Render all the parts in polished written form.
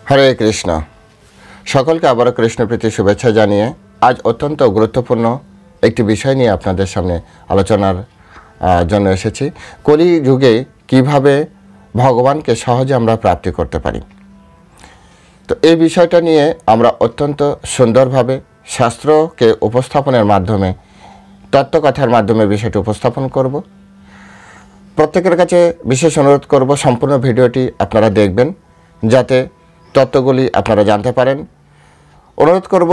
হরে কৃষ্ণ। সকলকে আবারও কৃষ্ণপ্রীতি শুভেচ্ছা জানিয়ে আজ অত্যন্ত গুরুত্বপূর্ণ একটি বিষয় নিয়ে আপনাদের সামনে আলোচনার জন্য এসেছি। কলি যুগে কিভাবে ভগবানকে সহজে আমরা প্রাপ্তি করতে পারি। তো এই বিষয়টা নিয়ে আমরা অত্যন্ত সুন্দরভাবে শাস্ত্রকে উপস্থাপনের মাধ্যমে, তত্ত্বকথার মাধ্যমে বিষয়টি উপস্থাপন করব। প্রত্যেকের কাছে বিশেষ অনুরোধ করব, সম্পূর্ণ ভিডিওটি আপনারা দেখবেন যাতে তত্ত্বগুলি আপনারা জানতে পারেন। অনুরোধ করব,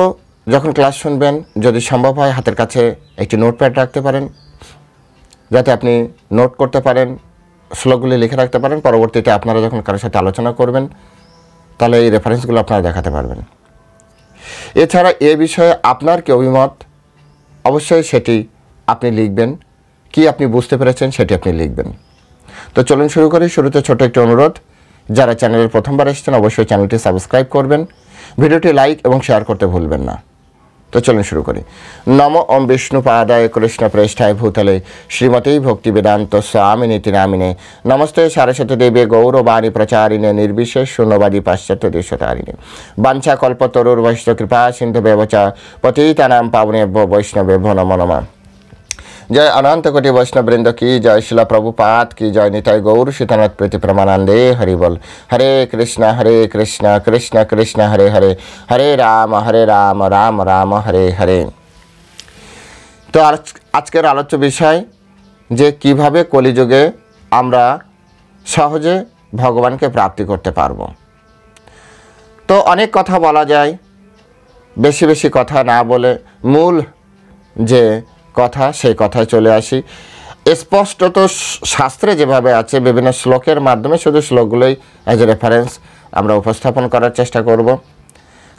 যখন ক্লাস শুনবেন যদি সম্ভব হয় হাতের কাছে একটি নোটপ্যাড রাখতে পারেন, যাতে আপনি নোট করতে পারেন, শ্লোকগুলি লিখে রাখতে পারেন। পরবর্তীতে আপনারা যখন কারোর সাথে আলোচনা করবেন তাহলে এই রেফারেন্সগুলো আপনারা দেখাতে পারবেন। এছাড়া এ বিষয়ে আপনার কি অভিমত, অবশ্যই সেটি আপনি লিখবেন। কি আপনি বুঝতে পেরেছেন সেটি আপনি লিখবেন। তো চলুন শুরু করি। শুরুতে ছোট একটি অনুরোধ, যারা চ্যানেলের প্রথমবার এসেছেন অবশ্যই চ্যানেলটি সাবস্ক্রাইব করবেন, ভিডিওটি লাইক এবং শেয়ার করতে ভুলবেন না। তো চলুন শুরু করি। নম ওম বিষ্ণুপাদায় কৃষ্ণ প্রেষ্ঠায় ভূতলে শ্রীমতী ভক্তি বেদান্ত স্বামিনীতি নামিনে নমস্তে সারস্বতী দেবী গৌরবাণী প্রচারিণে নির্বিশেষ শূন্যবাদী পাশ্চাত্য দেশতারিণে বাঞ্ছা কল্পতরুর বৈষ্ণব কৃপা সিন্ধু ব্যবচা পতিতানাং পাবনেভ্যো বৈষ্ণবেভ্যো নমো নমঃ। जय अनंत कोटि वैष्णववृंद की जय, शिला प्रभुपाद की जय, निताय गौर सीतानाथ प्रीति प्रमानंदे हरि बोल। हरे कृष्ण कृष्ण कृष्ण हरे हरे, हरे राम राम राम हरे हरे। तो आजकेर आलोच्य विषय जे किभाबे कलिजुगे आमरा सहजे भगवान के प्राप्ति करते पारबो। तो अनेक कथा बला जाय, बेशी बेशी कथा ना बोले मूल जे কথা সেই কথায় চলে আসি। স্পষ্টত শাস্ত্রে যেভাবে আছে বিভিন্ন শ্লোকের মাধ্যমে শুধু শ্লোকগুলোই অ্যাজ এ রেফারেন্স আমরা উপস্থাপন করার চেষ্টা করব।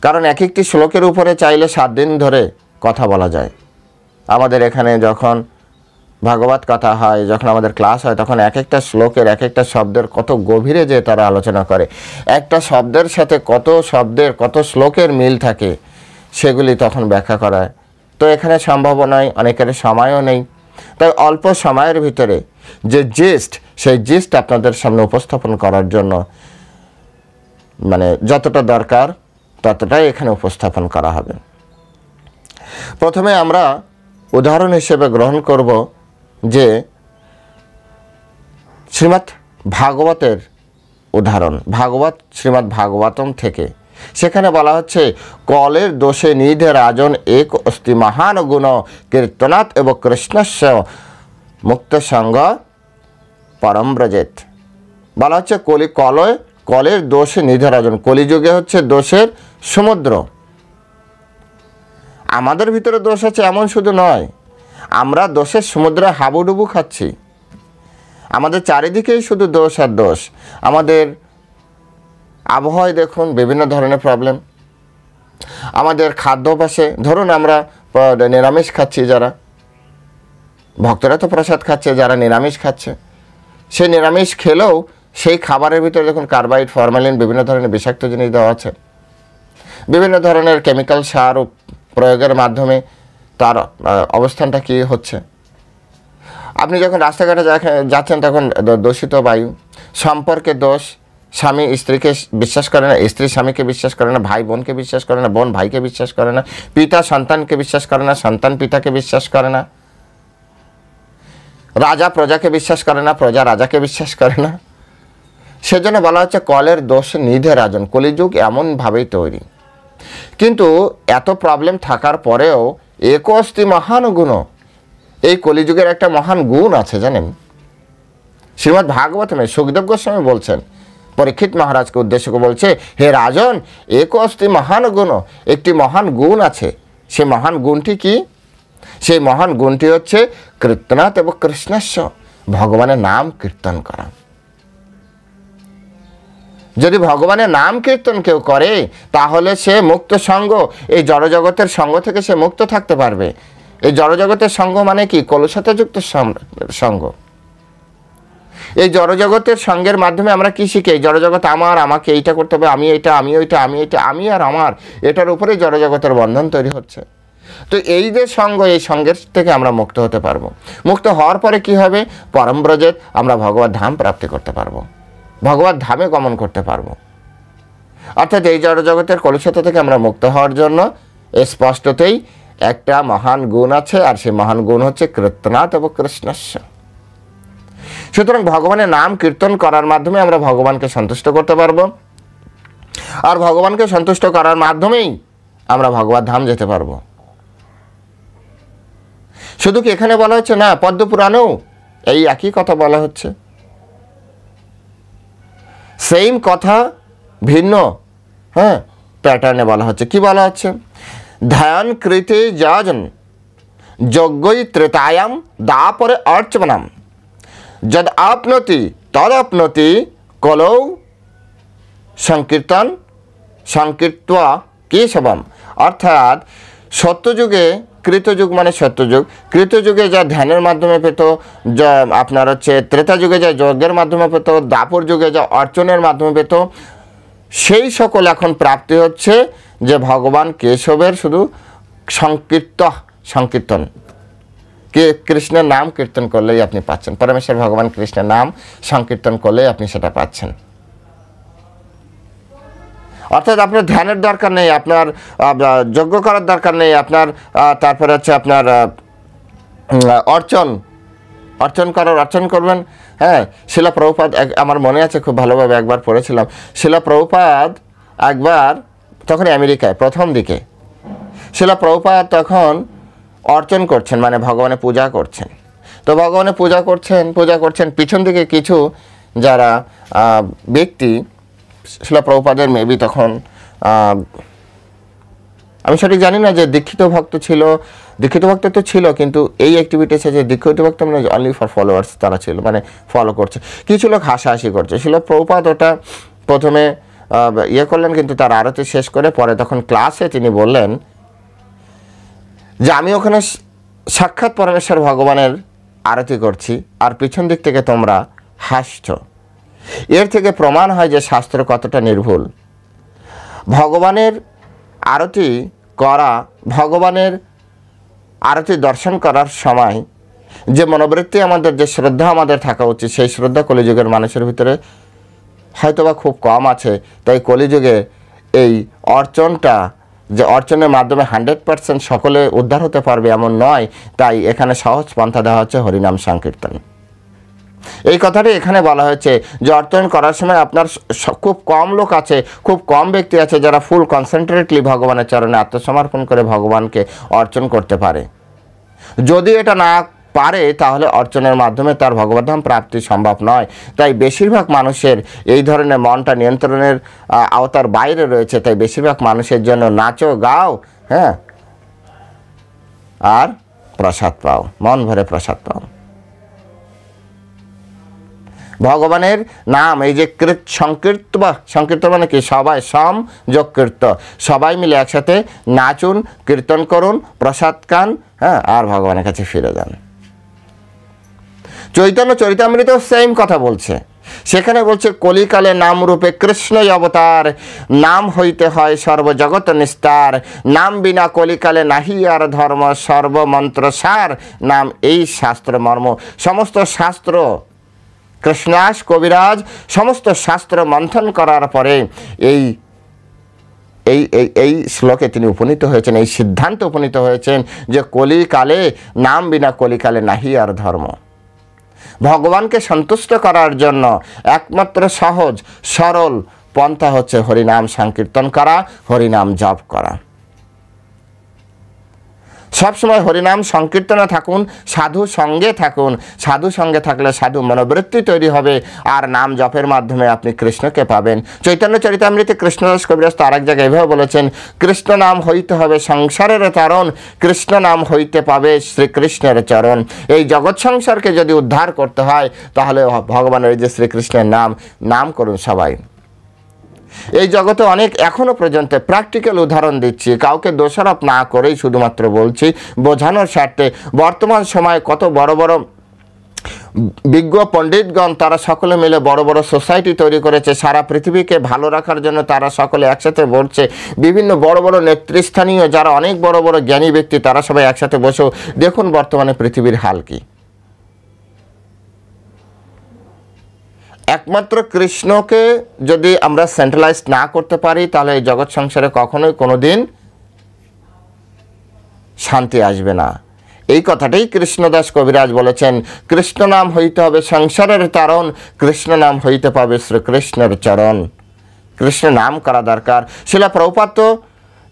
কারণ এক একটি শ্লোকের উপরে চাইলে 7 দিন ধরে কথা বলা যায়। আমাদের এখানে যখন ভাগবত কথা হয়, যখন আমাদের ক্লাস হয়, তখন এক একটা শ্লোকের এক একটা শব্দের কত গভীরে যে তারা আলোচনা করে, একটা শব্দের সাথে কত শব্দের কত শ্লোকের মিল থাকে সেগুলি তখন ব্যাখ্যা করায়। তো এখানে সম্ভব নয়, অনেকের সময়ও নেই। তাই অল্প সময়ের ভিতরে যে জিস্ট, সেই জিস্ট আপনাদের সামনে উপস্থাপন করার জন্য যতটা দরকার ততটাই এখানে উপস্থাপন করা হবে। প্রথমে আমরা উদাহরণ হিসেবে গ্রহণ করব যে শ্রীমদ্ ভাগবতের উদাহরণ, শ্রীমদ্ ভাগবতম থেকে। সেখানে বলা হচ্ছে, কলের দোষে নিধে রাজন এক অস্তি মহান গুণ কীর্তনাৎ এবং কৃষ্ণস্য মুক্ত সঙ্গ পরম ব্রজেত। বলা হচ্ছে কলের দোষে নিধে রাজন, কলিযুগে হচ্ছে দোষের সমুদ্র। আমাদের ভিতরে দোষ আছে এমন শুধু নয়, আমরা দোষের সমুদ্রে হাবুডুবু খাচ্ছি। আমাদের চারিদিকেই শুধু দোষ আর দোষ। আমাদের আবহাওয়ায় দেখুন বিভিন্ন ধরনের প্রবলেম। আমাদের খাদ্যাভ্যাসে ধরুন আমরা নিরামিষ খাচ্ছি, যারা ভক্তরা তো প্রসাদ খাচ্ছে, যারা নিরামিষ খাচ্ছে সেই নিরামিষ খেলেও সেই খাবারের ভিতরে দেখুন কার্বাইড, ফরমালিন, বিভিন্ন ধরনের বিষাক্ত জিনিস দেওয়া আছে। বিভিন্ন ধরনের কেমিক্যাল সার প্রয়োগের মাধ্যমে তার অবস্থানটা কী হচ্ছে। আপনি যখন রাস্তাঘাটে যাচ্ছেন তখন দূষিত বায়ু, সম্পর্কে দোষ, স্বামী স্ত্রীকে বিশ্বাস করে না, স্ত্রী স্বামীকে বিশ্বাস করে না, ভাই বোনকে বিশ্বাস করে না, বোন ভাইকে বিশ্বাস করে না, পিতা সন্তানকে বিশ্বাস করে না, সন্তান পিতাকে বিশ্বাস করে না, রাজা প্রজাকে বিশ্বাস করে না, প্রজা রাজাকে বিশ্বাস করে না। সেজন্য বলা হচ্ছে কলের দোষ নিধে রাজন। কলিযুগ এমনভাবেই তৈরি। কিন্তু এত প্রবলেম থাকার পরেও এক অস্তি মহান গুণ, এই কলিযুগের একটা মহান গুণ আছে জানেন। শ্রীমদ্ ভাগবতমে সুখদেব গোস্বামী বলছেন, পরীক্ষিত মহারাজকে উদ্দেশ্য করে বলছে, হে রাজন, এক অস্তি মহান গুণ, একটি মহান গুণ আছে। সেই মহান গুণটি কি? সেই মহান গুণটি হচ্ছে কীর্তনাৎ এবং কৃষ্ণস্য, ভগবানের নাম কীর্তন করা। যদি ভগবানের নাম কীর্তন কেউ করে তাহলে সে মুক্ত সঙ্গ, এই জড়জগতের সঙ্গ থেকে সে মুক্ত থাকতে পারবে। এই জড়জগতের সঙ্গ মানে কি? কলুষতা যুক্ত সঙ্গ। এই জড়জগতের সঙ্গের মাধ্যমে আমরা কি শিখি? এই জড়জগৎ আমার, আমাকে এইটা করতে হবে, আমি এইটা, আমি ওইটা, আমি এইটা, আমি আর আমার, এটার উপরে জড়জগতের বন্ধন তৈরি হচ্ছে। তো এই যে সঙ্গ, এই সঙ্গের থেকে আমরা মুক্ত হতে পারবো। মুক্ত হওয়ার পরে কি হবে? পরম ব্রজেত আমরা ভগবত ধাম প্রাপ্তি করতে পারবো, ভগবত ধামে গমন করতে পারবো। অর্থাৎ এই জড়জগতের কলুষতা থেকে আমরা মুক্ত হওয়ার জন্য স্পষ্টতই একটা মহান গুণ আছে, আর সেই মহান গুণ হচ্ছে কীর্তনাৎ এবং কৃষ্ণস্য। সুতরাং ভগবানের নাম কীর্তন করার মাধ্যমে আমরা ভগবানকে সন্তুষ্ট করতে পারবো, আর ভগবানকে সন্তুষ্ট করার মাধ্যমেই আমরা ভগবত ধাম যেতে পারবো। শুধু কি এখানে বলা হচ্ছে না, পদ্মপুরাণেও এই একই কথা বলা হচ্ছে। সেম কথা ভিন্ন প্যাটার্নে বলা হচ্ছে। কি বলা হচ্ছে? ধ্যান কৃতে যজন যজ্ঞই ত্রেতায়াম দাপরে অর্চবনাম যদ আপনতি তদ আপনতি কলৌ সংকীর্তন সংকীর্ত্বা কেশবম। অর্থাৎ সত্যযুগে, কৃতযুগ মানে সত্যযুগ, কৃতযুগে যা ধ্যানের মাধ্যমে পেত, যা আপনার হচ্ছে ত্রেতা যুগে যা যজ্ঞের মাধ্যমে পেত, দাপর যুগে যা অর্চনের মাধ্যমে পেত, সেই সকল এখন প্রাপ্তি হচ্ছে যে ভগবান কেশবের শুধু সংকীর্তন, কৃষ্ণের নাম কীর্তন করলেই আপনি পাচ্ছেন। পরমেশ্বর ভগবান কৃষ্ণের নাম সংকীর্তন করলেই আপনি সেটা পাচ্ছেন। অর্থাৎ আপনার ধ্যানের দরকার নেই, আপনার যজ্ঞ করার দরকার নেই, আপনার তারপরে হচ্ছে আপনার অর্চন করবেন। শিলা প্রভুপাদ, আমার মনে আছে খুব ভালোভাবে একবার পড়েছিলাম, শিলা প্রভুপাদ একবার তখন আমেরিকায় প্রথম দিকে, শিলা প্রভুপাদ তখন অর্চন করছেন, মানে ভগবানের পূজা করছেন। তো ভগবানের পূজা করছেন, পিছন দিকে কিছু যারা ব্যক্তি, শিলা প্রভুপাদের মেবি তখন আমি সঠিক জানি না যে দীক্ষিত ভক্ত ছিল, দীক্ষিত ভক্ত তো ছিল, কিন্তু এই অ্যাক্টিভিটিসে যে দীক্ষিত ভক্ত মানে অনলি ফর ফলোয়ার্স তারা ছিল, মানে ফলো করছে। কিছু লোক হাসাহাসি করছে। শিলা প্রভুপাদ ওটা প্রথমে করলেন, কিন্তু তার আরতি শেষ করে পরে তখন ক্লাসে তিনি বললেন যে আমি ওখানে সাক্ষাৎ পরমেশ্বর ভগবানের আরতি করছি, আর পিছন দিক থেকে তোমরা হাসছ। এর থেকে প্রমাণ হয় যে শাস্ত্র কতটা নির্ভুল। ভগবানের আরতি করা, ভগবানের আরতি দর্শন করার সময় যে মনোবৃত্তি আমাদের, যে শ্রদ্ধা আমাদের থাকা উচিত, সেই শ্রদ্ধা কলিযুগের মানুষের ভিতরে হয়তোবা খুব কম আছে। তাই কলিযুগে এই অর্চনটা, যে অর্চনের মাধ্যমে 100% সকলে উদ্ধার হতে পারবে এমন নয়, তাই এখানে সহজ পন্থা দেওয়া হচ্ছে হরিনাম সংকীর্তন। এই কথাটি এখানে বলা হয়েছে যে অর্চন করার সময় আপনার খুব কম লোক আছে, খুব কম ব্যক্তি আছে যারা ফুল কনসেন্ট্রেটলি ভগবানের চরণে আত্মসমর্পণ করে ভগবানকে অর্চন করতে পারে। যদি এটা না পারে তাহলে অর্চনের মাধ্যমে তার ভগবদ্ধাম প্রাপ্তি সম্ভব নয়। তাই বেশিরভাগ মানুষের এই ধরনের মনটা নিয়ন্ত্রণের আওতার বাইরে রয়েছে। তাই বেশিরভাগ মানুষের জন্য নাচো, গাও, আর প্রসাদ পাও, মন ভরে প্রসাদ পাও। ভগবানের নাম, এই যে সংকীর্ত মানে কি? সবাই যোগ কীর্ত, সবাই মিলে একসাথে নাচুন, কীর্তন করুন, প্রসাদ খান, আর ভগবানের কাছে ফিরে যান। চৈতন্য চরিতামৃত সেম কথা বলছে। সেখানে বলছে কলিকালে নাম রূপে কৃষ্ণই অবতার, নাম হইতে হয় সর্বজগৎ নিস্তার, নাম বিনা কলিকালে নাহি আর ধর্ম, সর্বমন্ত্র সার নাম এই শাস্ত্র মর্ম। সমস্ত শাস্ত্র, কৃষ্ণাস কবিরাজ সমস্ত শাস্ত্র মন্থন করার পরে এই এই এই এই শ্লোকে তিনি উপনীত হয়েছেন, এই সিদ্ধান্ত উপনীত হয়েছেন যে কলিকালে নাম বিনা কলিকালে নাহি আর ধর্ম। ভগবানকে সন্তুষ্ট করার জন্য একমাত্র সহজ সরল পন্থা হচ্ছে হরিনাম সংকীর্তন করা, হরিনাম জপ করা। সবসময় হরিনাম সংকীর্তনে থাকুন, সাধু সঙ্গে থাকুন। সাধু সঙ্গে থাকলে সাধু মনোবৃত্তি তৈরি হবে, আর নাম জপের মাধ্যমে আপনি কৃষ্ণকে পাবেন। চৈতন্য চরিতামৃতে কৃষ্ণদাস কবিরাজ তো আরেক জায়গায় এভাবে বলেছেন, কৃষ্ণ নাম হইতে হবে সংসারের তারণ, কৃষ্ণ নাম হইতে পাবে শ্রীকৃষ্ণের চরণ। এই জগৎ সংসারকে যদি উদ্ধার করতে হয় তাহলে ভগবানের এই যে শ্রীকৃষ্ণের নাম করুন সবাই। এই জগতে অনেক এখনো পর্যন্ত প্র্যাকটিক্যাল উদাহরণ দিচ্ছি, কাউকে দোষারোপ না করেই শুধুমাত্র বলছি বোঝানোর স্বার্থে। বর্তমান সময়ে কত বড় বড় বিজ্ঞ পণ্ডিতগণ তারা সকলে মিলে বড় বড় সোসাইটি তৈরি করেছে। সারা পৃথিবীকে ভালো রাখার জন্য তারা সকলে একসাথে বসছে। বিভিন্ন বড় বড় নেতৃস্থানীয় যারা অনেক বড় বড় জ্ঞানী ব্যক্তি তারা সবাই একসাথে বসেও দেখুন বর্তমানে পৃথিবীর হাল কি। একমাত্র কৃষ্ণকে যদি আমরা সেন্ট্রালাইজ না করতে পারি তাহলে এই জগৎ সংসারে কখনোই কোনোদিন শান্তি আসবে না। এই কথাটাই কৃষ্ণদাস কবিরাজ বলেছেন, কৃষ্ণ নাম হইতে হবে সংসারের তারণ, কৃষ্ণ নাম হইতে পাবে শ্রীকৃষ্ণের চরণ। কৃষ্ণ নাম করা দরকার। শিলা প্রভুপাদ তো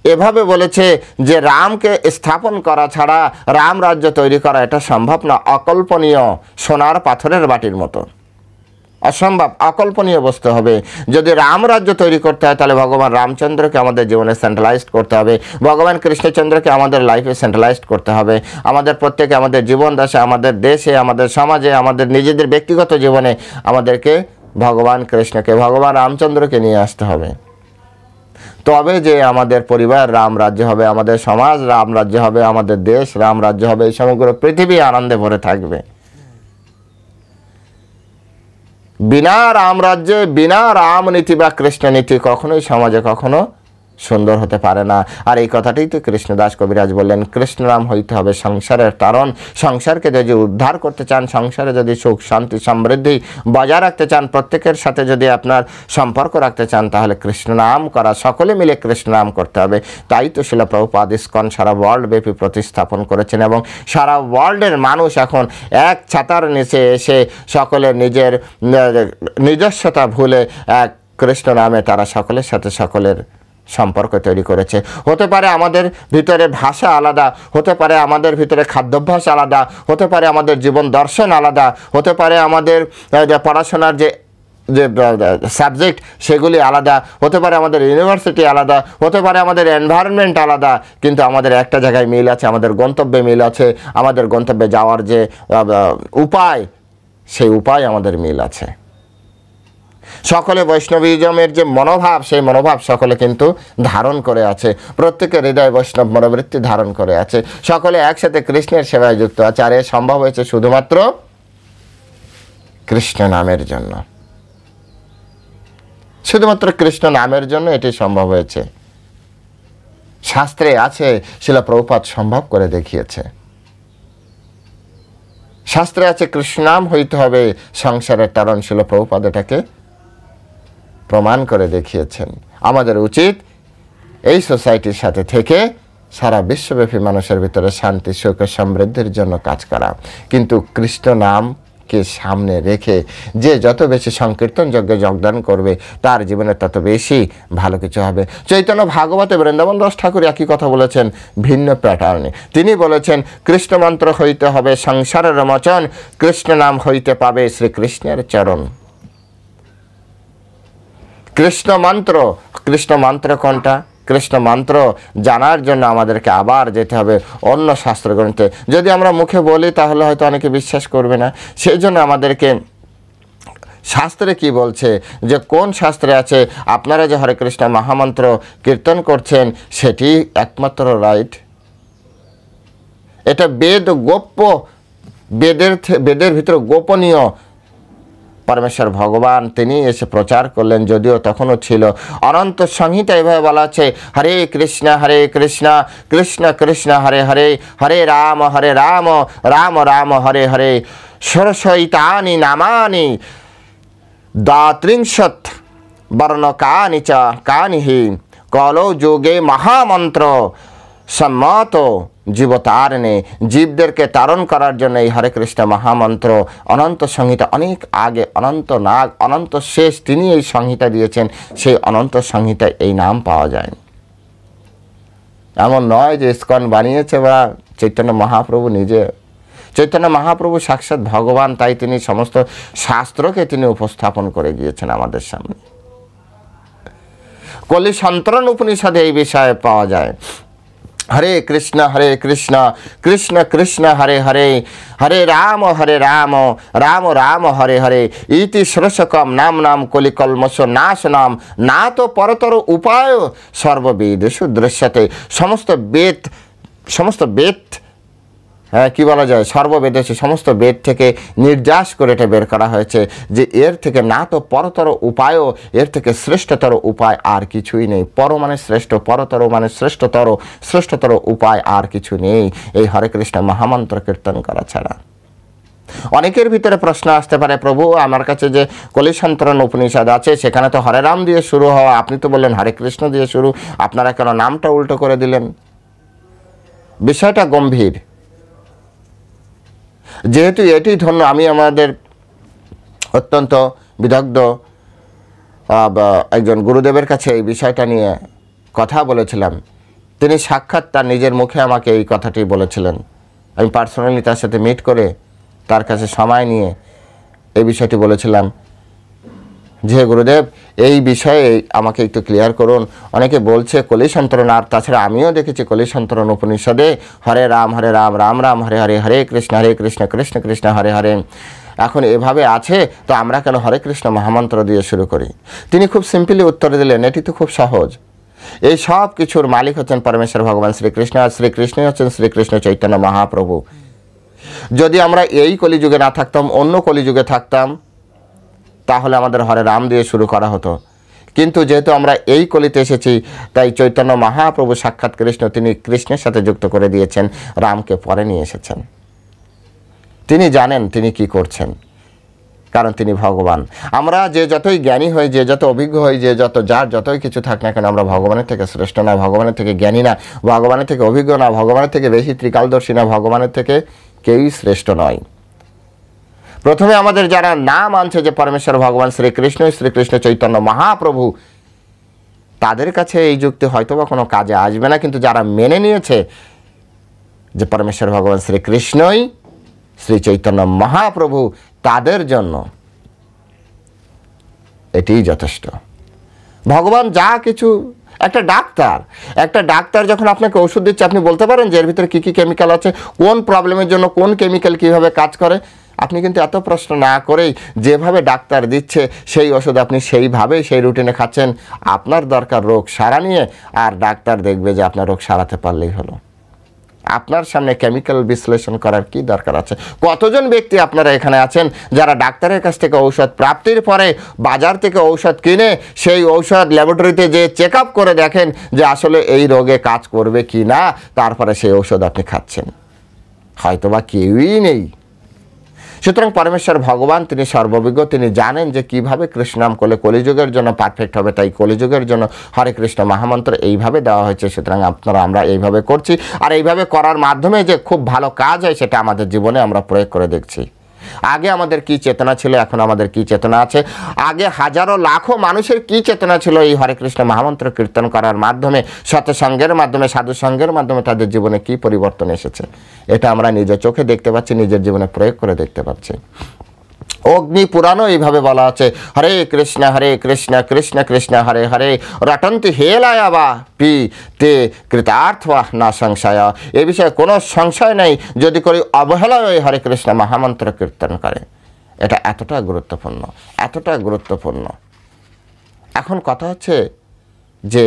এভাবে বলেছে যে রামকে স্থাপন করা ছাড়া রাম রাজ্য তৈরি করা এটা সম্ভব না, অকল্পনীয়, সোনার পাথরের বাটির মতো অসম্ভব, অকল্পনীয় বস্তু হবে। যদি রাম রাজ্য তৈরি করতে হয় তাহলে ভগবান রামচন্দ্রকে আমাদের জীবনে সেন্ট্রালাইজড করতে হবে, ভগবান কৃষ্ণচন্দ্রকে আমাদের লাইফে সেন্ট্রালাইজড করতে হবে। আমাদের প্রত্যেকে আমাদের জীবন দশা, আমাদের দেশে, আমাদের সমাজে, আমাদের নিজেদের ব্যক্তিগত জীবনে আমাদেরকে ভগবান কৃষ্ণকে, ভগবান রামচন্দ্রকে নিয়ে আসতে হবে। তবে যে আমাদের পরিবার রাম রাজ্য হবে, আমাদের সমাজ রাম রাজ্য হবে, আমাদের দেশ রাম রাজ্য হবে, এই সমগ্র পৃথিবী আনন্দে ভরে থাকবে। বিনা রাম রাজ্যে, বিনা রাম নীতি বা কৃষ্ণ নীতি কখনোই সমাজে কখনো সুন্দর হতে পারে না। আর এই কথাটাই তো কৃষ্ণদাস কবিরাজ বললেন, কৃষ্ণ নাম হইতে হবে সংসারের তারণ। সংসারকে যদি উদ্ধার করতে চান, সংসারে যদি সুখ শান্তি সমৃদ্ধি বজায় রাখতে চান, প্রত্যেকের সাথে যদি আপনার সম্পর্ক রাখতে চান, তাহলে কৃষ্ণ নাম করা, সকলে মিলে কৃষ্ণ নাম করতে হবে। তাই তো শিলা প্রভুপাদ ইস্কন সারা ওয়ার্ল্ড ব্যাপী প্রতিস্থাপন করেছেন এবং সারা ওয়ার্ল্ডের মানুষ এখন এক ছাতার নিচে এসে সকলে নিজের নিজস্বতা ভুলে এক কৃষ্ণ নামে তারা সকলের সাথে সকলের সম্পর্ক তৈরি করেছে। হতে পারে আমাদের ভিতরে ভাষা আলাদা, হতে পারে আমাদের ভিতরে খাদ্যাভ্যাস আলাদা, হতে পারে আমাদের জীবন দর্শন আলাদা, হতে পারে আমাদের পড়াশোনার যে সাবজেক্ট সেগুলি আলাদা, হতে পারে আমাদের ইউনিভার্সিটি আলাদা, হতে পারে আমাদের এনভায়রনমেন্ট আলাদা, কিন্তু আমাদের একটা জায়গায় মিল আছে, আমাদের গন্তব্যে মিল আছে, আমাদের গন্তব্যে যাওয়ার যে উপায়, সেই উপায় আমাদের মিল আছে। সকলে বৈষ্ণবিজমের যে মনোভাব, সেই মনোভাব সকলে কিন্তু ধারণ করে আছে, প্রত্যেকের হৃদয় বৈষ্ণব মনোবৃত্তি ধারণ করে আছে, সকলে একসাথে কৃষ্ণের সেবায় যুক্ত আছে। আর এ সম্ভব হয়েছে শুধুমাত্র কৃষ্ণ নামের জন্য, শুধুমাত্র কৃষ্ণ নামের জন্য এটি সম্ভব হয়েছে। শাস্ত্রে আছে, শিলা প্রভুপাদ সম্ভব করে দেখিয়েছে। শাস্ত্রে আছে কৃষ্ণ নাম হইতে হবে সংসারের তারণ, শিলা প্রভুপাদ এটাকে প্রমাণ করে দেখিয়েছেন। আমাদের উচিত এই সোসাইটির সাথে থেকে সারা বিশ্বব্যাপী মানুষের ভিতরে শান্তি সুখ সমৃদ্ধির জন্য কাজ করা। কিন্তু কৃষ্ণ নামকে সামনে রেখে যে যত বেশি সংকীর্তন যজ্ঞে যোগদান করবে তার জীবনে তত বেশি ভালো কিছু হবে। চৈতন্য ভাগবতে বৃন্দাবন দাস ঠাকুর একই কথা বলেছেন ভিন্ন প্যাটার্নে। তিনি বলেছেন, কৃষ্ণ মন্ত্র হইতে হবে সংসারের মোচন, কৃষ্ণ নাম হইতে পাবে শ্রীকৃষ্ণের চরণ। কৃষ্ণ মন্ত্র কোনটা? কৃষ্ণ মন্ত্র জানার জন্য আমাদেরকে আবার যেতে হবে অন্য শাস্ত্রগ্রন্থে। যদি আমরা মুখে বলি তাহলে হয়তো অনেকে বিশ্বাস করবে না, সেই জন্য আমাদেরকে শাস্ত্রে কি বলছে, যে কোন শাস্ত্রে আছে আপনারা যে হরে কৃষ্ণ মহামন্ত্র কীর্তন করছেন সেটি একমাত্র রাইট। এটা বেদ গোপ্য, বেদের ভিতরে গোপনীয় পরমেশ্বর ভগবান তিনি এসে প্রচার করলেন, যদিও তখনও ছিল অনন্ত সংহিতা। এভাবে বলা আছে, হরে কৃষ্ণ কৃষ্ণ কৃষ্ণ হরে হরে, হরে রাম রাম রাম হরে হরে, ষোড়শৈতানি নামানি দ্বাত্রিংশৎ বর্ণকানি চ কানি হি, কলো যোগে মহামন্ত্র সম্মত জীবতারণে। জীবদেরকে তারণ করার জন্য এই হরে কৃষ্ণ মহামন্ত্র অনন্ত সংহিতা, অনেক আগে অনন্ত নাগ অনন্ত শেষ তিনি এই সংহিতা দিয়েছেন, সেই অনন্ত সংহিতায় এই নাম পাওয়া যায়। এমন নয় যে ইস্কন বানিয়েছে বা চৈতন্য মহাপ্রভু নিজে। চৈতন্য মহাপ্রভু সাক্ষাৎ ভগবান, তাই তিনি সমস্ত শাস্ত্রকে তিনি উপস্থাপন করে গিয়েছেন আমাদের সামনে। কলি সন্তরণ উপনিষদে এই বিষয়ে পাওয়া যায়, হরে কৃষ্ণ কৃষ্ণ কৃষ্ণ হরে হরে, হরে রাম রাম রাম হরে হরে, ইতি ষোড়শকম নাম নাম কলিকলমশ নাশ নাম, না তো পরতর উপায় সর্ববেদেষু দৃশ্যতে। সমস্ত বেদ কি বলা যায়, সর্ববেদেশে সমস্ত বেদ থেকে নির্যাস করে এটা বের করা হয়েছে যে এর থেকে না তো পরতর উপায়ও, এর থেকে শ্রেষ্ঠতর উপায় আর কিছুই নেই। পর মানে শ্রেষ্ঠ, পরতর মানে শ্রেষ্ঠতর উপায় আর কিছু নেই এই হরে কৃষ্ণ মহামন্ত্র কীর্তন করা ছাড়া। অনেকের ভিতরে প্রশ্ন আসতে পারে, প্রভু আমার কাছে যে কলি সন্তরণ উপনিষদ আছে সেখানে তো হরে রাম দিয়ে শুরু হওয়া, আপনি তো বললেন হরে কৃষ্ণ দিয়ে শুরু, আপনারা কেন নামটা উল্টো করে দিলেন? বিষয়টা গম্ভীর। যেহেতু এটি ধন্য, আমি আমাদের অত্যন্ত বিদগ্ধ একজন গুরুদেবের কাছে এই বিষয়টা নিয়ে কথা বলেছিলাম। তিনি সাক্ষাৎ তার নিজের মুখে আমাকে এই কথাটি বলেছিলেন। আমি পার্সোনালি তার সাথে মিট করে তার কাছে সময় নিয়ে এই বিষয়টি বলেছিলাম যে গুরুদেব এই বিষয়ে আমাকে একটু ক্লিয়ার করুন। অনেকে বলছে কলি সন্তরণ, আর তাছাড়া আমিও দেখেছি কলি সন্তরণ উপনিষদে হরে রাম রাম রাম হরে হরে, হরে কৃষ্ণ কৃষ্ণ কৃষ্ণ হরে হরে। এখন এভাবে আছে, তো আমরা কেন হরে কৃষ্ণ মহামন্ত্র দিয়ে শুরু করি? তিনি খুব সিম্পলি উত্তর দিলেন, এটি তো খুব সহজ। এই সব কিছুর মালিক হচ্ছেন পরমেশ্বর ভগবান শ্রীকৃষ্ণ, আর শ্রীকৃষ্ণই হচ্ছেন শ্রীকৃষ্ণ চৈতন্য মহাপ্রভু। যদি আমরা এই কলিযুগে না থাকতাম, অন্য কলিযুগে থাকতাম, তাহলে আমাদের হরে রাম দিয়ে শুরু করা হতো। কিন্তু যেহেতু আমরা এই কলিতে এসেছি, তাই চৈতন্য মহাপ্রভু সাক্ষাৎ কৃষ্ণ, তিনি কৃষ্ণের সাথে যুক্ত করে দিয়েছেন, রামকে পরে নিয়ে এসেছেন। তিনি জানেন তিনি কি করছেন, কারণ তিনি ভগবান। আমরা যে যতই জ্ঞানী হই, যে যত অভিজ্ঞ হই, যে যার যতই কিছু থাক না কেন, আমরা ভগবানের থেকে শ্রেষ্ঠ না, ভগবানের থেকে জ্ঞানী না, ভগবানের থেকে অভিজ্ঞ না, ভগবানের থেকে বেশি ত্রিকালদর্শী না, ভগবানের থেকে কেউই শ্রেষ্ঠ নয়। প্রথমে আমাদের যারা না মানছে যে পরমেশ্বর ভগবান শ্রীকৃষ্ণ চৈতন্য মহাপ্রভু, তাদের কাছে এই যুক্তি হয়তো বা কোনো কাজে আসবে না। কিন্তু যারা মেনে নিয়েছে যে পরমেশ্বর ভগবান শ্রীকৃষ্ণই শ্রী চৈতন্য মহাপ্রভু, তাদের জন্য এটিই যথেষ্ট। ভগবান যা কিছু, একটা ডাক্তার যখন আপনাকে ওষুধ দিচ্ছে, আপনি বলতে পারেন যে এর ভিতরে কী কী কেমিক্যাল আছে, কোন প্রবলেমের জন্য কোন কেমিক্যাল কীভাবে কাজ করে? আপনি কিন্তু এত প্রশ্ন না করেই যেভাবে ডাক্তার দিচ্ছে সেই ওষুধ আপনি সেইভাবেই সেই রুটিনে খাচ্ছেন। আপনার দরকার রোগ সারা নিয়ে, আর ডাক্তার দেখবে যে আপনার রোগ সারাতে পারলেই হলো। আপনার সামনে কেমিক্যাল বিশ্লেষণ করার কি দরকার আছে? কতজন ব্যক্তি আপনারা এখানে আছেন যারা ডাক্তারের কাছ থেকে ঔষধ প্রাপ্তির পরে বাজার থেকে ঔষধ কিনে সেই ঔষধ ল্যাবরেটরিতে যে চেক আপ করে দেখেন যে আসলে এই রোগে কাজ করবে কি না, তারপরে সেই ঔষধ আপনি খাচ্ছেন? হয়তোবা কেউই নেই। সুতরাং পরমেশ্বর ভগবান তিনি সর্ববিজ্ঞ, তিনি জানেন যে কিভাবে কৃষ্ণ নাম করলে কলিযুগের জন্য পারফেক্ট হবে। তাই কলিযুগের জন্য হরে কৃষ্ণ মহামন্ত্র এইভাবে দেওয়া হয়েছে। সুতরাং আমরা এইভাবে করছি, আর এইভাবে করার মাধ্যমে যে খুব ভালো কাজ হয় সেটা আমাদের জীবনে আমরা প্রয়োগ করে দেখছি। আগে আমাদের কি চেতনা ছিল, এখন আমাদের কি চেতনা আছে, আগে হাজারো লাখো মানুষের কি চেতনা ছিল এই হরে কৃষ্ণ মহামন্ত্র কীর্তন করার মাধ্যমে, সৎসঙ্গের মাধ্যমে, সাধুসঙ্গের মাধ্যমে তাদের জীবনে কি পরিবর্তন এসেছে, এটা আমরা নিজের চোখে দেখতে পাচ্ছি, নিজের জীবনে প্রয়োগ করে দেখতে পাচ্ছি। অগ্নি পুরাণও এইভাবে বলা আছে, হরে কৃষ্ণ কৃষ্ণ কৃষ্ণ হরে হরে রটন্তি হেলায়া বা পি তে কৃতার্থ না সংশয়। এ বিষয়ে কোনো সংশয় নেই যদি করে অবহেলায় ওই হরে কৃষ্ণ মহামন্ত্র কীর্তন করে। এটা এতটা গুরুত্বপূর্ণ। এখন কথা হচ্ছে যে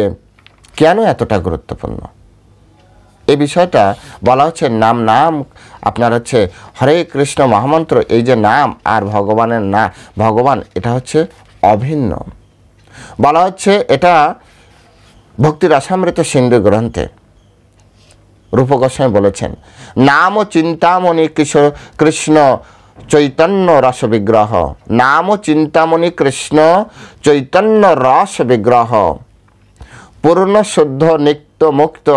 কেন এতটা গুরুত্বপূর্ণ? এই বিষয়টা বলা হচ্ছে নাম আপনার হচ্ছে হরে কৃষ্ণ মহামন্ত্র, এই যে নাম আর ভগবানের ভগবান, এটা হচ্ছে অভিন্ন। বলা হচ্ছে এটা ভক্তি রসামৃত সিন্ধু গ্রন্থে রূপ গোস্বামী বলেছেন, নাম ও চিন্তামণি কৃষ্ণ চৈতন্য রস বিগ্রহ, নাম ও চিন্তামণি কৃষ্ণ চৈতন্য রস বিগ্রহ, পূর্ণ শুদ্ধ নিত্য মুক্ত,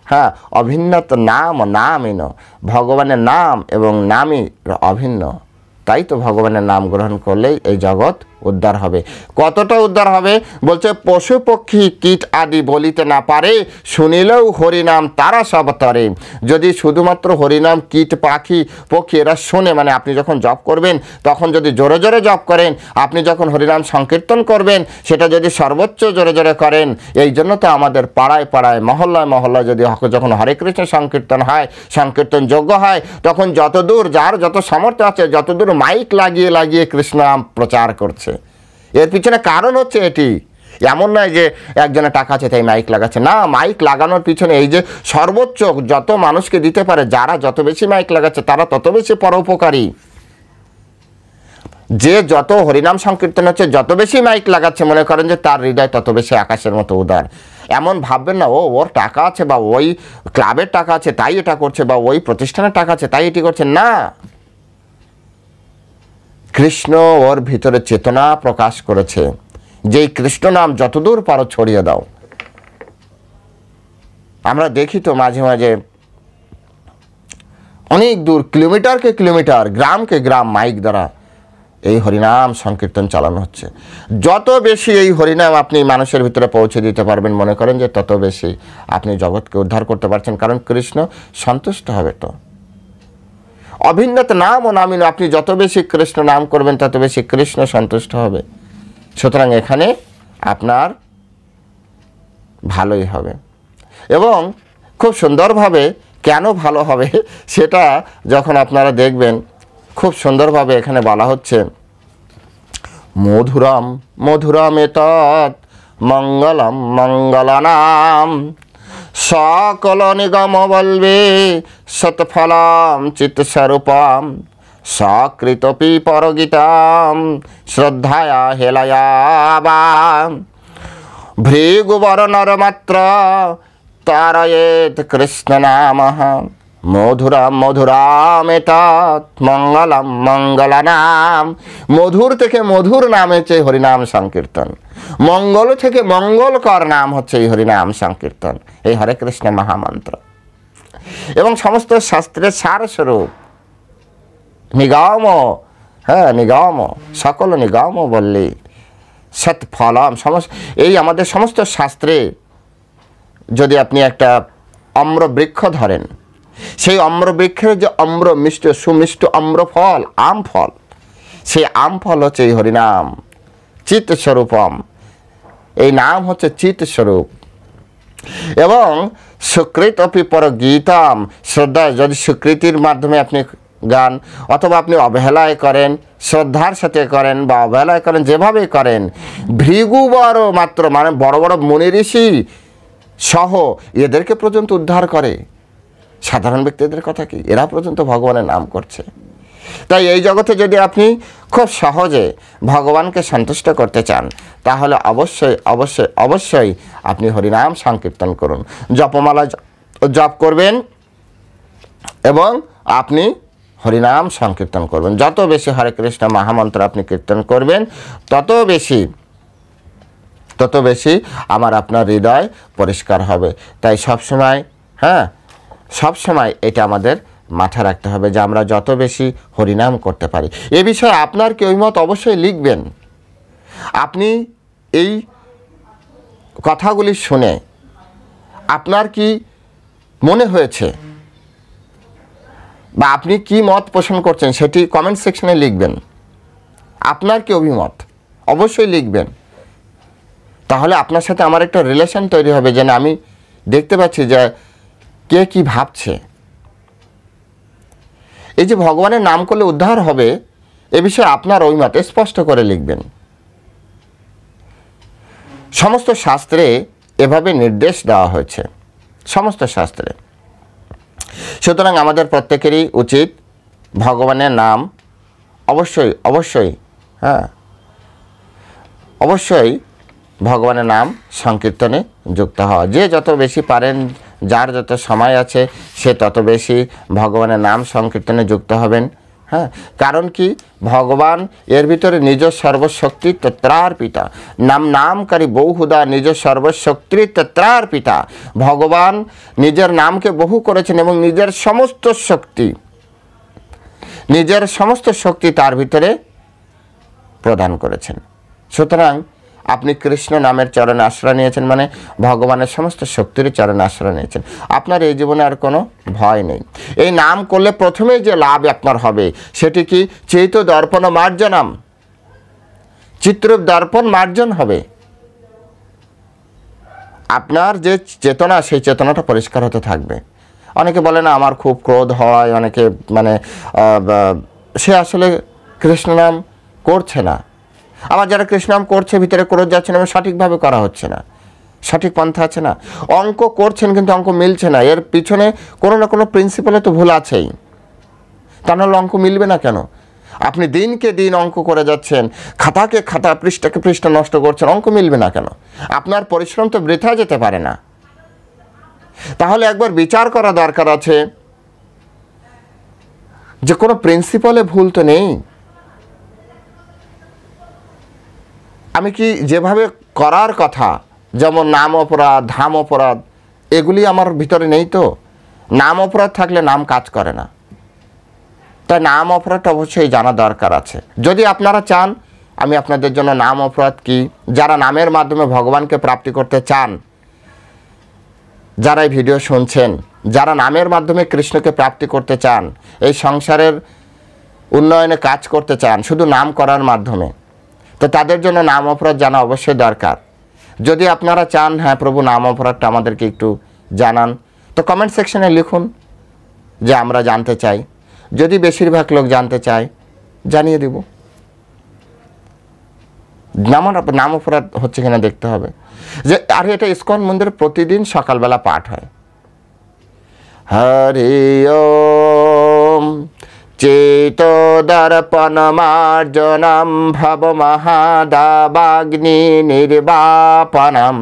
হ্যাঁ অভিন্নত নামিন। ভগবানের নাম এবং নামই অভিন্ন। তাই তো ভগবানের নাম গ্রহণ করলেই এই জগৎ উদ্ধার হবে। কতটা উদ্ধার হবে বলছে, পশু পক্ষী কীট আদি বলিতে না পারে, শুনিলেও হরিনাম তারা সব তরে। যদি শুধুমাত্র হরিনাম কীট পক্ষী এরা শোনে, মানে আপনি যখন জপ করবেন তখন যদি জোরে জোরে জপ করেন, আপনি যখন হরিনাম সংকীর্তন করবেন সেটা যদি সর্বোচ্চ জোরে জোরে করেন। এই জন্য তো আমাদের পাড়ায় পাড়ায় মহল্লায় যদি যখন হরে কৃষ্ণ সংকীর্তন হয়, সংকীর্তন যোগ্য হয়, তখন যতদূর যার যত সামর্থ্য আছে যতদূর মাইক লাগিয়ে কৃষ্ণ নাম প্রচার করছে। এর পিছনে কারণ হচ্ছে এটি, এমন নয় যে একজনের টাকা আছে তাই মাইক লাগাচ্ছে, না, মাইক লাগানোর পিছনে এই যে সর্বোচ্চ যত মানুষকে দিতে পারে, যারা যত বেশি মাইক লাগাচ্ছে তারা তত বেশি পরোপকারী। যে যত হরিনাম সংকীর্তন হচ্ছে, যত বেশি মাইক লাগাচ্ছে, মনে করেন যে তার হৃদয় তত বেশি আকাশের মতো উদার। এমন ভাববেন না ওর টাকা আছে বা ওই ক্লাবের টাকা আছে তাই এটা করছে, বা ওই প্রতিষ্ঠানের টাকা আছে তাই এটি করছে। না, কৃষ্ণ ওর ভিতরে চেতনা প্রকাশ করেছে, যেই কৃষ্ণ নাম যতদূর পারো ছড়িয়ে দাও। আমরা দেখি তো মাঝে মাঝে অনেক দূর, কিলোমিটারকে কিলোমিটার, গ্রামকে গ্রাম মাইক দ্বারা এই হরিনাম সংকীর্তন চালানো হচ্ছে। যত বেশি এই হরিনাম আপনি মানুষের ভিতরে পৌঁছে দিতে পারবেন, মনে করেন যে তত বেশি আপনি জগৎকে উদ্ধার করতে পারছেন, কারণ কৃষ্ণ সন্তুষ্ট হবে। তো অভিন্নত নাম ও নামিন, আপনি যত বেশি কৃষ্ণ নাম করবেন তত বেশি কৃষ্ণ সন্তুষ্ট হবে। সুতরাং এখানে আপনার ভালোই হবে, এবং খুব সুন্দরভাবে কেন ভালো হবে সেটা যখন আপনারা দেখবেন, খুব সুন্দরভাবে এখানে বলা হচ্ছে, মধুরম মধুরম এতৎ মঙ্গলম মঙ্গলানাম সকল নিগম বলবে সৎফলম চিত্তস্বরূপম সকৃতপি পরগীতাম শ্রদ্ধায়া হেলায়াবাম ভৃগুবরনর মাত্র তারয়েত কৃষ্ণ নামঃ মধুরাম মধুরাম এতৎ মঙ্গলম মঙ্গলানাম। মধুর থেকে মধুর নাম হচ্ছে হরিনাম সংকীর্তন, মঙ্গল থেকে মঙ্গলকর নাম হচ্ছে এই হরিনাম সংকীর্তন, এই হরে কৃষ্ণ মহামন্ত্র। এবং সমস্ত শাস্ত্রের সারস্বরূপ নিগম, নিগম সকল নিগম বললে সৎফলম। এই আমাদের সমস্ত শাস্ত্রে যদি আপনি একটা অম্র বৃক্ষ ধরেন, সেই অম্র বৃক্ষের যে অম্র মিষ্ট সুমিষ্ট অম্র ফল, আম ফল, সেই আম ফল হচ্ছে এই হরিনাম চিৎ স্বরূপম। এই নাম হচ্ছে চিৎ স্বরূপ। এবং সুকৃত অপি পর গীতাম, শ্রদ্ধা যদি স্বীকৃতির মাধ্যমে আপনি গান, অথবা আপনি অবহেলায় করেন, শ্রদ্ধার সাথে করেন বা অবহেলায় করেন, যেভাবে করেন, ভৃগুবর মাত্র মানে বড় বড় মুনি ঋষি সহ এদেরকে পর্যন্ত উদ্ধার করে। সাধারণ ব্যক্তিদের কথা কি, এরা পর্যন্ত ভগবানের নাম করছে। তাই এই জগতে যদি আপনি খুব সহজে ভগবানকে সন্তুষ্ট করতে চান, তাহলে অবশ্যই অবশ্যই অবশ্যই আপনি হরিনাম সংকীর্তন করুন, জপমালা জপ করবেন এবং আপনি হরিনাম সংকীর্তন করবেন। যত বেশি হরে কৃষ্ণ মহামন্ত্র আপনি কীর্তন করবেন, তত বেশি আমার আপনার হৃদয় পরিষ্কার হবে। তাই সবসময় এটা আমাদের মাথায় রাখতে হবে যে আমরা যত বেশি হরিনাম করতে পারি। এ বিষয়ে আপনার কি অভিমত অবশ্যই লিখবেন। আপনি এই কথাগুলি শুনে আপনার কি মনে হয়েছে বা আপনি কি মত পোষণ করছেন সেটি কমেন্ট সেকশনে লিখবেন। আপনার কি অভিমত অবশ্যই লিখবেন। তাহলে আপনার সাথে আমার একটা রিলেশন তৈরি হবে, যেন আমি দেখতে পাচ্ছি যে কে কি ভাবছে। এই যে ভগবানের নাম করলে উদ্ধার হবে, এ বিষয়ে আপনার অভিমত স্পষ্ট করে লিখবেন। সমস্ত শাস্ত্রে এভাবে নির্দেশ দেওয়া হয়েছে, সমস্ত শাস্ত্রে। সুতরাং আমাদের প্রত্যেকেরই উচিত ভগবানের নাম অবশ্যই অবশ্যই অবশ্যই ভগবানের নাম সংকীর্তনে যুক্ত হওয়া। যে যত বেশি পারেন, যার যত সময় আছে, সে তত বেশি ভগবানের নাম সংকীর্তনে যুক্ত হবেন। কারণ কি, ভগবান এর ভিতরে নিজ সর্বশক্তি তত্রার পিতা, নামকারী বহুদা নিজ সর্বশক্তি তত্রার পিতা। ভগবান নিজের নামকে বহু করেছেন এবং নিজের সমস্ত শক্তি তার ভিতরে প্রদান করেছেন। সুতরাং আপনি কৃষ্ণ নামের চরণে আশ্রয় নিয়েছেন, মানে ভগবানের সমস্ত শক্তির চরণে আশ্রয় নিয়েছেন। আপনার এই জীবনে আর কোনো ভয় নেই। এই নাম করলে প্রথমেই যে লাভ আপনার হবে সেটি কি, চৈত দর্পণ মার্জনম, চিত্রূপ দর্পণ মার্জন হবে। আপনার যে চেতনা, সেই চেতনাটা পরিষ্কার হতে থাকবে। অনেকে বলে না আমার খুব ক্রোধ হয়, অনেকে সে আসলে কৃষ্ণ নাম করছে না। আবার যারা কৃষ্ণ নাম করছে, ভিতরে ক্রোধ যাচ্ছে না, সঠিকভাবে করা হচ্ছে না, সঠিক পন্থা আছে না। অঙ্ক করছেন কিন্তু অঙ্ক মিলছে না, এর পিছনে কোনো না কোনো প্রিন্সিপালে তো ভুল আছেই, তা নাহলে অঙ্ক মিলবে না কেন? আপনি দিনকে দিন অঙ্ক করে যাচ্ছেন, খাতাকে খাতা, পৃষ্ঠাকে পৃষ্ঠা নষ্ট করছেন, অঙ্ক মিলবে না কেন? আপনার পরিশ্রম তো বৃথা যেতে পারে না। তাহলে একবার বিচার করা দরকার আছে যে কোনো প্রিন্সিপালে ভুল তো নেই। আমি কি যেভাবে করার কথা, যেমন নাম অপরাধ, ধাম অপরাধ, এগুলি আমার ভিতরে নেই তো? নাম অপরাধ থাকলে নাম কাজ করে না, তাই নাম অপরাধ অবশ্যই জানা দরকার আছে। যদি আপনারা চান আমি আপনাদের জন্য নাম অপরাধ কি, যারা নামের মাধ্যমে ভগবানকে প্রাপ্তি করতে চান, যারা এই ভিডিও শুনছেন, যারা নামের মাধ্যমে কৃষ্ণকে প্রাপ্তি করতে চান, এই সংসারের উন্নয়নে কাজ করতে চান শুধু নাম করার মাধ্যমে, তো তাদের জন্য নাম অপরাধ জানা অবশ্যই দরকার। যদি আপনারা চান হ্যাঁ প্রভু নাম অপরাধটা আমাদেরকে একটু জানান, তো কমেন্ট সেকশনে লিখুন যে আমরা জানতে চাই। যদি বেশিরভাগ লোক জানতে চায় জানিয়ে দেব। নাম অপরাধ হচ্ছে কিনা দেখতে হবে। যে আর এটা ইসকন মন্দিরে প্রতিদিন সকালবেলা পাঠ হয়। হরি ওম চেত দর্পণ মার্জনম ভব মহাদাবাগ্নি নির্বাপনম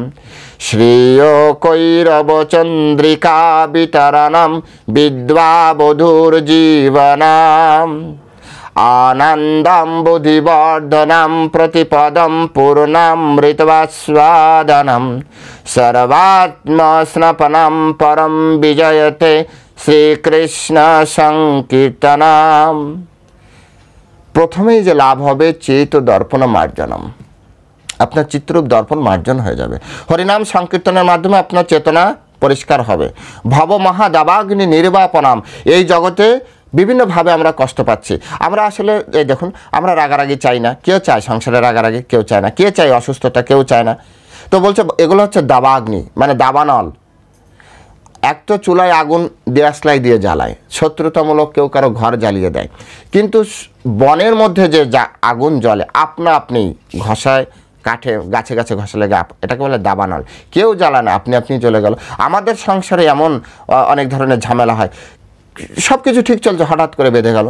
শ্রেয় কৈরব চন্দ্রিকা বিতরণম বিদ্বা বধূর জীবনম আনন্দম বুদ্ধিবর্ধনম প্রতিপদম পূর্ণামৃতবাস্বাদনম সর্বাত্মস্নপনম পরম বিজয়তে শ্রীকৃষ্ণ সংকীর্তনম। প্রথমেই যে লাভ হবে চেত দর্পণ মার্জনম, আপনার চিত্ররূপ দর্পণ মার্জন হয়ে যাবে। হরিনাম সংকীর্তনের মাধ্যমে আপনার চেতনা পরিষ্কার হবে। ভব মহাদাবাগ্নি নির্বাপনম, এই জগতে বিভিন্নভাবে আমরা কষ্ট পাচ্ছি। আমরা আসলে এই দেখুন, আমরা রাগারাগি চাই না, কেউ চায় সংসারে রাগারাগি, কেউ চায় না, কে চায় অসুস্থতা, কেউ চায় না। তো বলছে এগুলো হচ্ছে দাবাগ্নি, মানে দাবানল। এক তো চুলায় আগুন দেয়াশলাই দিয়ে জ্বালায়, শত্রুতামূলক কেউ কারো ঘর জ্বালিয়ে দেয়, কিন্তু বনের মধ্যে যে আগুন জ্বলে আপনা আপনি ঘষায়, কাঠে গাছে গাছে ঘষা লেগে, এটাকে বলে দাবানল। কেউ জ্বালা না, আপনি আপনি জ্বলে গেল। আমাদের সংসারে এমন অনেক ধরনের ঝামেলা হয়, সব কিছু ঠিক চলছে, হঠাৎ করে বেঁধে গেল।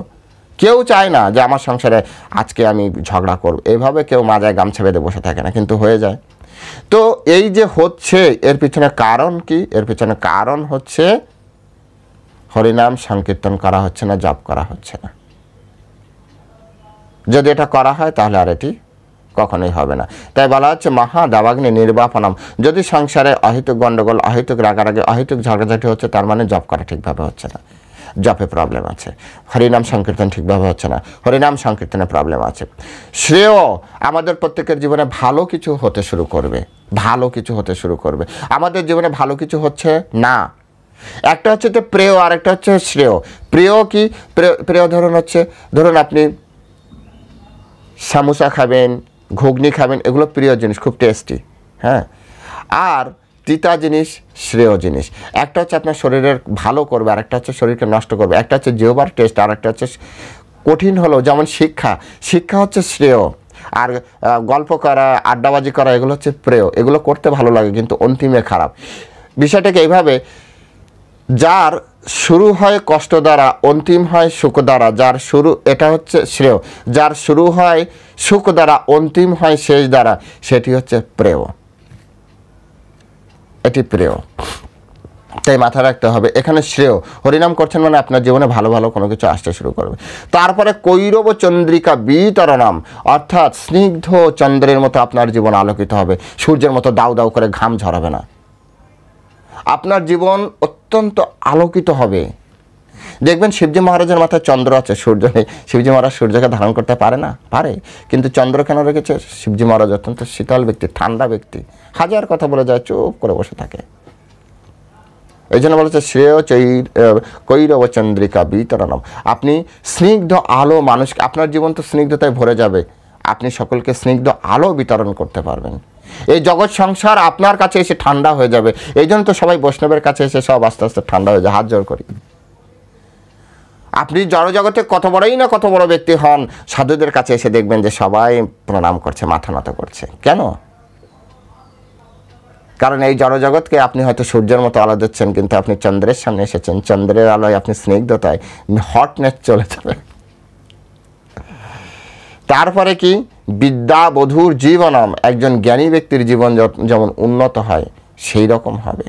কেউ চায় না যে আমার সংসারে আজকে আমি ঝগড়া করব, এইভাবে কেউ মাজায় গামছা বেঁধে বসে থাকে না, কিন্তু হয়ে যায়। তো এই যে হচ্ছে, এর পিছনে কারণ কি? এর পিছনে কারণ হচ্ছে হরিনাম সংকীর্তন করা হচ্ছে না, জপ করা হচ্ছে না। যদি এটা করা হয় তাহলে আর এটি কখনোই হবে না। তাই বলা হচ্ছে মহা দাবাগ্নি নির্বাপনম। যদি সংসারে অহেতুক গণ্ডগোল, অহেতুক রাগারাগি, অহেতুক ঝগড়াঝাটি হচ্ছে, তার মানে জপ করা ঠিকভাবে হচ্ছে না, জপে প্রবলেম আছে। হরিনাম সংকীর্তন ঠিকভাবে হচ্ছে না, হরিনাম সংকীর্তনে প্রবলেম আছে। শ্রেয় আমাদের প্রত্যেকের জীবনে ভালো কিছু হতে শুরু করবে, ভালো কিছু হতে শুরু করবে। আমাদের জীবনে ভালো কিছু হচ্ছে না, একটা হচ্ছে তো প্রেয়, আর একটা হচ্ছে শ্রেয়। প্রেয় কি? প্রেয় ধরুন আপনি সামোসা খাবেন, ঘুগনি খাবেন, এগুলো প্রিয় জিনিস, খুব টেস্টি, হ্যাঁ। আর তিতা জিনিস শ্রেয় জিনিস। একটা হচ্ছে আপনার শরীরের ভালো করবে, আর একটা হচ্ছে শরীরকে নষ্ট করবে। একটা হচ্ছে জিহ্বার টেস্ট, আর একটা হচ্ছে কঠিন হলো, যেমন শিক্ষা হচ্ছে শ্রেয়। আর গল্প করা, আড্ডাবাজি করা, এগুলো হচ্ছে প্রেয়। এগুলো করতে ভালো লাগে কিন্তু অন্তিমে খারাপ। বিষয়টাকে এইভাবে, যার শুরু হয় কষ্ট দ্বারা, অন্তিম হয় সুখ দ্বারা, যার শুরু, এটা হচ্ছে শ্রেয়। যার শুরু হয় সুখ দ্বারা, অন্তিম হয় শেষ দ্বারা, সেটি হচ্ছে প্রেয়, এটি প্রেয়। তাই মাথায় রাখতে হবে এখানে শ্রেয়। হরিনাম করছেন মানে আপনার জীবনে ভালো ভালো কোনো কিছু আসতে শুরু করবে। তারপরে কৈরব চন্দ্রিকা বিতরণম, অর্থাৎ স্নিগ্ধ চন্দ্রের মতো আপনার জীবন আলোকিত হবে, সূর্যের মতো দাউ দাউ করে ঘাম ঝরাবে না, আপনার জীবন অত্যন্ত আলোকিত হবে। দেখবেন শিবজি মহারাজের মাথায় চন্দ্র আছে, সূর্য নেই। শিবজি মহারাজ সূর্যকে ধারণ করতে পারে না? পারে, কিন্তু চন্দ্র কেন রেখেছে? শিবজি মহারাজ অত্যন্ত শীতল ব্যক্তি, ঠান্ডা ব্যক্তি, হাজার কথা বলে যায়, চুপ করে বসে থাকে। এই জন্য বলেছে শ্রেয় কৈরব চন্দ্রিকা বিতরণম। আপনি স্নিগ্ধ আলো, মানুষকে, আপনার জীবন তো স্নিগ্ধতায় ভরে যাবে, আপনি সকলকে স্নিগ্ধ আলো বিতরণ করতে পারবেন। এই জগৎ সংসার আপনার কাছে এসে ঠান্ডা হয়ে যাবে। এই জন্য তো সবাই বৈষ্ণবের কাছে এসে সব আস্তে আস্তে ঠান্ডা হয়ে যায়, হাত জোর করি। আপনি জড়জগতে কত বড় ব্যক্তি হন, সাধুদের কাছে এসে দেখবেন যে সবাই প্রণাম করছে, মাথা নত করছে। কেন? কারণ এই জড়জগৎকে আপনি হয়তো সূর্যের মতো আলো দিচ্ছেন, কিন্তু আপনি চন্দ্রের সামনে এসেছেন, চন্দ্রের আলোয় আপনি স্নিগ্ধতায় হটনেস চলে যাবে। তারপরে কি? বিদ্যা বধূর জীবনম, একজন জ্ঞানী ব্যক্তির জীবন যেমন উন্নত হয় সেই রকম হবে।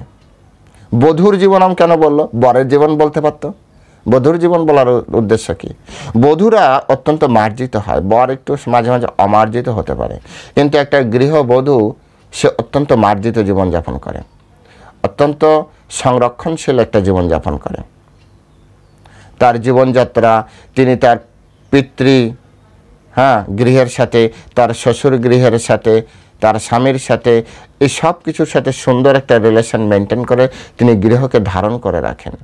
বধূর জীবনম কেন বললো? বরের জীবন বলতে পারতো, বধূর জীবন বলার উদ্দেশ্য কি? বধূরা অত্যন্ত মার্জিত হয়, বর একটু মাঝে মাঝে অমার্জিত হতে পারে, কিন্তু একটা গৃহবধূ সে অত্যন্ত মার্জিত জীবনযাপন করে, অত্যন্ত সংরক্ষণশীল একটা জীবনযাপন করে। তার জীবনযাত্রা, তিনি তার পিতৃ গৃহের সাথে, তার শ্বশুর গৃহের সাথে, তার স্বামীর সাথে, এই সব কিছুর সাথে সুন্দর একটা রিলেশন মেনটেন করে তিনি গৃহকে ধারণ করে রাখেন।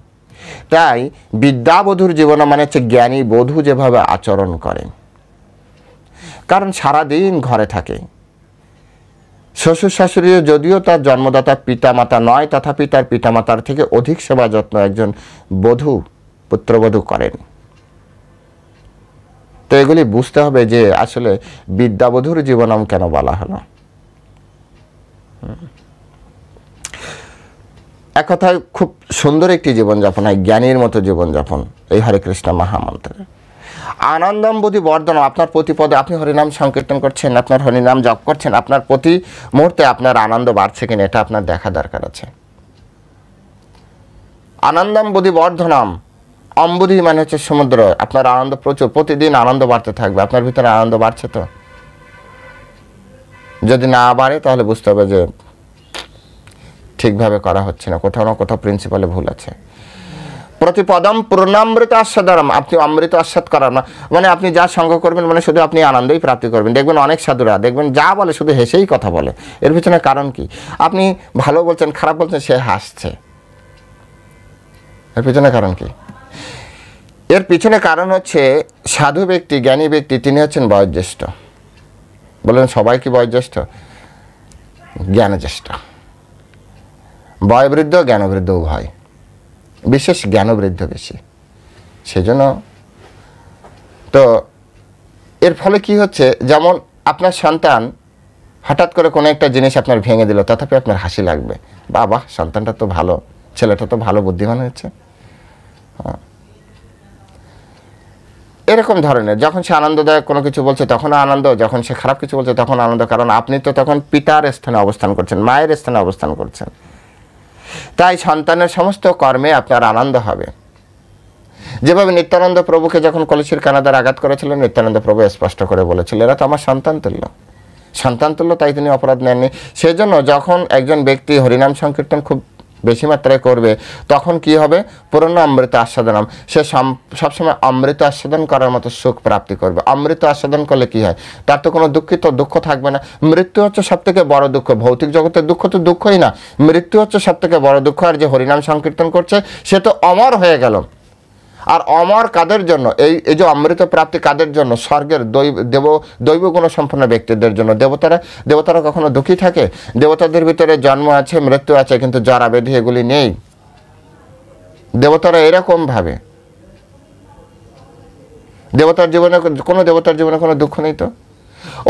তাই বিদ্যাবধূর জীবন মানে হচ্ছে জ্ঞানী বধূ যেভাবে আচরণ করে, কারণ সারাদিন ঘরে থাকে। শ্বশুর শাশুড়ি যদিও তার জন্মদাতা পিতামাতা নয়, তথাপি তার পিতামাতার থেকে অধিক সেবা যত্ন একজন বধূ পুত্রবধূ করেন। তো এগুলি বুঝতে হবে যে আসলে বিদ্যাবধূর জীবনম কেন বলা হলো। এক কথায় খুব সুন্দর একটি জীবনযাপন হয়, জ্ঞানীর মতো জীবনযাপন এই হরে কৃষ্ণ মহামন্ত্রে। আনন্দম বুদ্ধি বর্ধন, আপনার প্রতি পদে আপনি হরিনাম সংকীর্তন করছেন, আপনার হরিনাম জপ করছেন, আপনার প্রতি মুহূর্তে আপনার আনন্দ বাড়ছে কিনা এটা আপনার দেখা দরকার আছে। আনন্দম বুদ্ধি বর্ধনম, অম্বুধি মানে হচ্ছে সমুদ্র, আপনার আনন্দ প্রচুর, প্রতিদিন আনন্দ বাড়তে থাকবে। আপনার ভিতরে আনন্দ বাড়ছে তো? যদি না বাড়ে তাহলে বুঝতে হবে যে ঠিকভাবে করা হচ্ছে না, কোথাও না কোথাও প্রিন্সিপালে ভুল আছে। প্রতিপদম পূর্ণামৃত আস্বাদনম, আপনি অমৃত আস্বাদ করার না, মানে আপনি যা সঙ্গ করবেন মানে শুধু আপনি আনন্দই প্রাপ্তি করবেন। দেখবেন অনেক সাধুরা দেখবেন যা বলে শুধু হেসেই কথা বলে। এর পিছনে কারণ কি? আপনি ভালো বলছেন, খারাপ বলছেন, সে হাসছে। এর পিছনে কারণ কি? এর পিছনে কারণ হচ্ছে সাধু ব্যক্তি, জ্ঞানী ব্যক্তি, তিনি হচ্ছেন বয়োজ্যেষ্ঠ। বললেন সবাই কি বয়োজ্যেষ্ঠ? জ্ঞানজ্যেষ্ঠ। বয়োবৃদ্ধ জ্ঞানবৃদ্ধ উভয়, বিশেষ জ্ঞানবৃদ্ধ বেশি। সেজন্য তো এর ফলে কি হচ্ছে, যেমন আপনার সন্তান হঠাৎ করে কোনো একটা জিনিস আপনার ভেঙে দিল, তথাপি আপনার হাসি লাগবে, বাবা সন্তানটা তো ভালো, ছেলেটা তো ভালো বুদ্ধিমান হয়েছে। এরকম ধরনের যখন সে আনন্দদায়ক কোনো কিছু বলছে তখন আনন্দ, যখন সে খারাপ কিছু বলছে তখন আনন্দ, কারণ আপনি তো তখন পিতার স্থানে অবস্থান করছেন, মায়ের স্থানে অবস্থান করছেন। তাই সন্তানের সমস্ত কর্মে আপনার আনন্দ হবে। যেভাবে নিত্যানন্দ প্রভুকে যখন কলসির কানাদার আঘাত করেছিলেন, নিত্যানন্দ প্রভু স্পষ্ট করে বলেছিল এরা তো আমার সন্তান তুল্য, সন্তান তুল্য, তাই তিনি অপরাধ নেননি। সেই জন্য যখন একজন ব্যক্তি হরিনাম সংকীর্তন খুব বেশি মাত্রায় করবে তখন কি হবে? পূর্ণ অমৃত আস্বাদনম, সে সবসময় অমৃত আস্বাদন করার মতো সুখ প্রাপ্তি করবে। অমৃত আস্বাদন করলে কি হয়? তার তো কোনো দুঃখ থাকবে না। মৃত্যু হচ্ছে সব থেকে বড় দুঃখ, ভৌতিক জগতের দুঃখ তো দুঃখই না, মৃত্যু হচ্ছে সব থেকে বড় দুঃখ। আর যে হরিনাম সংকীর্তন করছে সে তো অমর হয়ে গেল। আর অমর কাদের জন্য? এই যে অমৃত প্রাপ্তি কাদের জন্য? স্বর্গের দৈব গুণ সম্পন্ন ব্যক্তিদের জন্য। দেবতারা কখনো দুঃখী থাকে? দেবতাদের ভিতরে জন্ম আছে, মৃত্যু আছে, কিন্তু জরা ব্যাধি এগুলি নেই। দেবতারা এরকম ভাবে, দেবতার জীবনে কোনো দুঃখ নেই তো।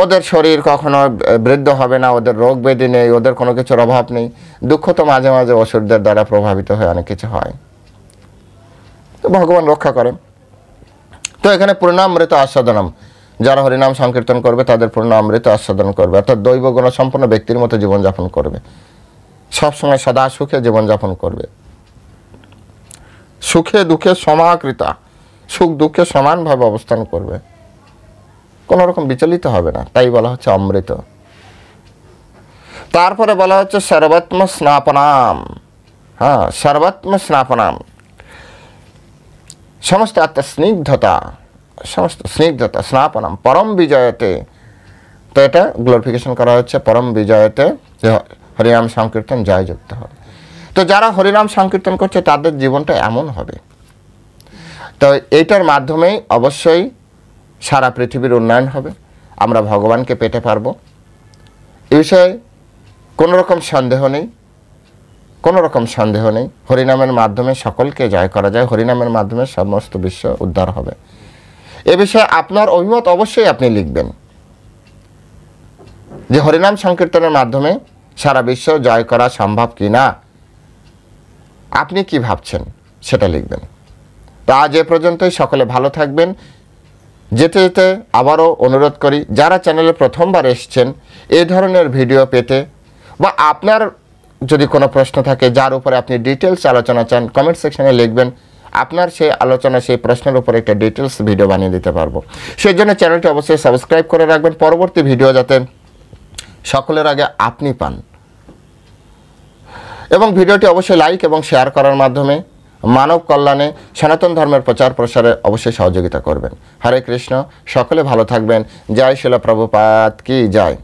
ওদের শরীর কখনো বৃদ্ধ হবে না, ওদের রোগ ব্যাধি নেই, ওদের কোনো কিছুর অভাব নেই। দুঃখ তো মাঝে মাঝে অসুরদের দ্বারা প্রভাবিত হয়ে অনেক কিছু হয়, ভগবান রক্ষা করেন। তো এখানে পূর্ণামৃত আস্বাদনম, যারা হরিনাম সংকীর্তন করবে তাদের পূর্ণ অমৃত আস্বাদন করবে, অর্থাৎ দৈব গুণ সম্পন্ন ব্যক্তির মতো জীবনযাপন করবে, সবসময় সদা সুখে জীবনযাপন করবে, সুখে দুঃখে সমাকৃতা, সুখ দুঃখে সমানভাবে অবস্থান করবে, কোনো রকম বিচলিত হবে না। তাই বলা হচ্ছে অমৃত। তারপরে বলা হচ্ছে সর্বাত্ম স্নাপনাম। সর্বাত্ম স্নাপনাম, সমস্ত আত্মস্নিগ্ধতা, সমস্ত স্নিগ্ধতা, স্নাপনাম পরম বিজয়তে। তো এটা গ্লোরিফিকেশন করা হচ্ছে পরম বিজয়তে, যে হরিনাম সংকীর্তন জয়যুক্ত হবে। তো যারা হরিনাম সংকীর্তন করছে তাদের জীবনটা এমন হবে। তো এইটার মাধ্যমেই অবশ্যই সারা পৃথিবীর উন্নয়ন হবে, আমরা ভগবানকে পেতে পারবো, এ বিষয়ে কোনো রকম সন্দেহ নেই। হরিনামের মাধ্যমে সকলকে জয় করা যায়, হরিনামের মাধ্যমে সমস্ত বিশ্ব উদ্ধার হবে। এ বিষয়ে আপনার অভিমত অবশ্যই আপনি লিখবেন, যে হরিনাম সংকীর্তনের মাধ্যমে সারা বিশ্ব জয় করা সম্ভব কি না, আপনি কি ভাবছেন সেটা লিখবেন। তো আজ এ পর্যন্তই, সকলে ভালো থাকবেন। যেতে যেতে আবারও অনুরোধ করি, যারা চ্যানেলে প্রথমবার এসছেন এই ধরনের ভিডিও পেতে, বা আপনার যদি কোনো প্রশ্ন থাকে যার উপরে আপনি ডিটেলস আলোচনা চান, কমেন্ট সেকশনে লিখবেন, আপনার সেই আলোচনা সেই প্রশ্নের উপর একটা ডিটেলস ভিডিও বানিয়ে দিতে পারবো। সেই জন্য চ্যানেলটি অবশ্যই সাবস্ক্রাইব করে রাখবেন, পরবর্তী ভিডিও যাতে সকলের আগে আপনি পান। এবং ভিডিওটি অবশ্যই লাইক এবং শেয়ার করার মাধ্যমে মানব কল্যাণে সনাতন ধর্মের প্রচার প্রসারে অবশ্যই সহযোগিতা করবেন। হরে কৃষ্ণ, সকলে ভালো থাকবেন। জয় শিল প্রভুপাদ কি জয়।